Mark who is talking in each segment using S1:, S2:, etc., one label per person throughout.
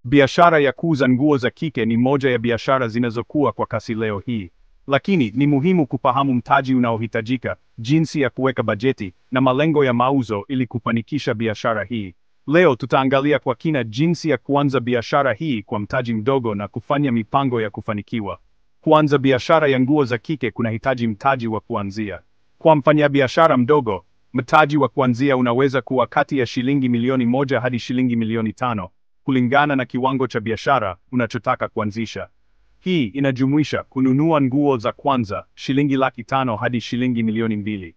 S1: Biashara ya kuuza nguo za kike ni moja ya biashara zinazokuwa kwa kasi leo hii. Lakini ni muhimu kufahamu mtaji unaohitajika, jinsi ya kuweka bajeti na malengo ya mauzo ili kufanikisha biashara hii. Leo tutaangalia kwa kina jinsi ya kuanza biashara hii kwa mtaji mdogo na kufanya mipango ya kufanikiwa. Kuanza biashara ya nguo za kike kunahitaji mtaji wa kuanzia. Kwa mfanyabiashara mdogo, mtaji wa kuanzia unaweza kuwa kati ya shilingi milioni 1 hadi shilingi milioni 5, kulingana na kiwango cha biashara unachotaka kuanzisha. Hii inajumuisha kununua nguo za kwanza, shilingi 500,000 hadi shilingi milioni 2.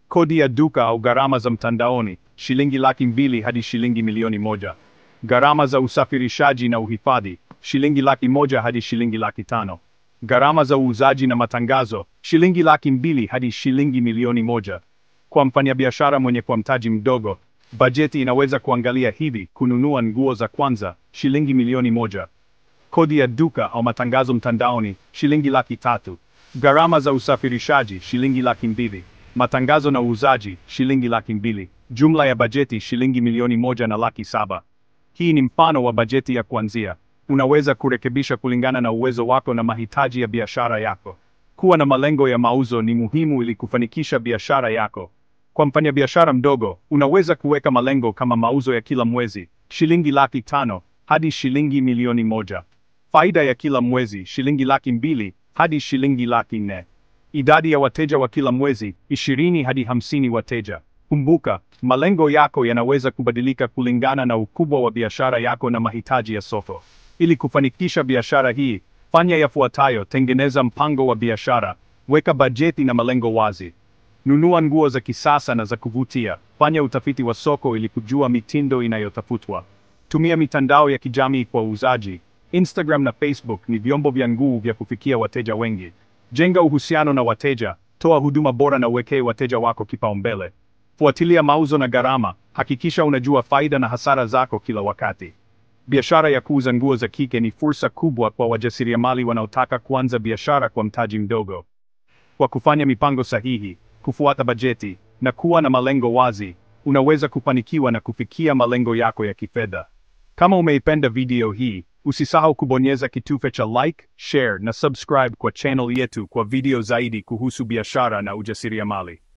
S1: Kodi ya duka au gharama za mtandaoni, shilingi 200,000 hadi shilingi milioni 1. Gharama za usafirishaji na uhifadhi, shilingi 100,000 hadi shilingi 500,000. Gharama za uuzaji na matangazo, shilingi 200,000 hadi shilingi milioni 1. Kwa mfanyabiashara mwenye kwa mtaji mdogo, bajeti inaweza kuangalia hivi: kununua nguo za kwanza, shilingi milioni 1. Kodi ya duka au matangazo mtandaoni, shilingi 300,000. Gharama za usafirishaji, shilingi 200,000. Matangazo na uuzaji, shilingi 200,000. Jumla ya bajeti, shilingi milioni 1,700,000. Hii ni mfano wa bajeti ya kuanzia. Unaweza kurekebisha kulingana na uwezo wako na mahitaji ya biashara yako. Kuwa na malengo ya mauzo ni muhimu ili kufanikisha biashara yako. Kwa mfanyabiashara mdogo, unaweza kuweka malengo kama mauzo ya kila mwezi, shilingi 500,000 hadi shilingi milioni 1. Faida ya kila mwezi, shilingi 200,000 hadi shilingi 400,000. Idadi ya wateja wa kila mwezi, 20 hadi 50 wateja. Kumbuka, malengo yako yanaweza kubadilika kulingana na ukubwa wa biashara yako na mahitaji ya soko. Ili kufanikisha biashara hii, fanya yafuatayo: tengeneza mpango wa biashara, weka bajeti na malengo wazi. Nunua nguo za kisasa na za kuvutia. Fanya utafiti wa soko ili kujua mitindo inayotafutwa. Tumia mitandao ya kijamii kwa uuzaji. Instagram na Facebook ni vyombo vya nguvu vya kufikia wateja wengi. Jenga uhusiano na wateja, toa huduma bora na uwekee wateja wako kipaumbele. Fuatilia mauzo na gharama, hakikisha unajua faida na hasara zako kila wakati. Biashara ya kuuza nguo za kike ni fursa kubwa kwa wajasiriamali wanaotaka kuanza biashara kwa mtaji mdogo. Kwa kufanya mipango sahihi, kufuata bajeti, na kuwa na malengo wazi, unaweza kufanikiwa na kufikia malengo yako ya kifedha. Kama umeipenda video hii, usisahau kubonyeza kitufe cha like, share na subscribe kwa channel yetu kwa video zaidi kuhusu biashara na ujasiriamali.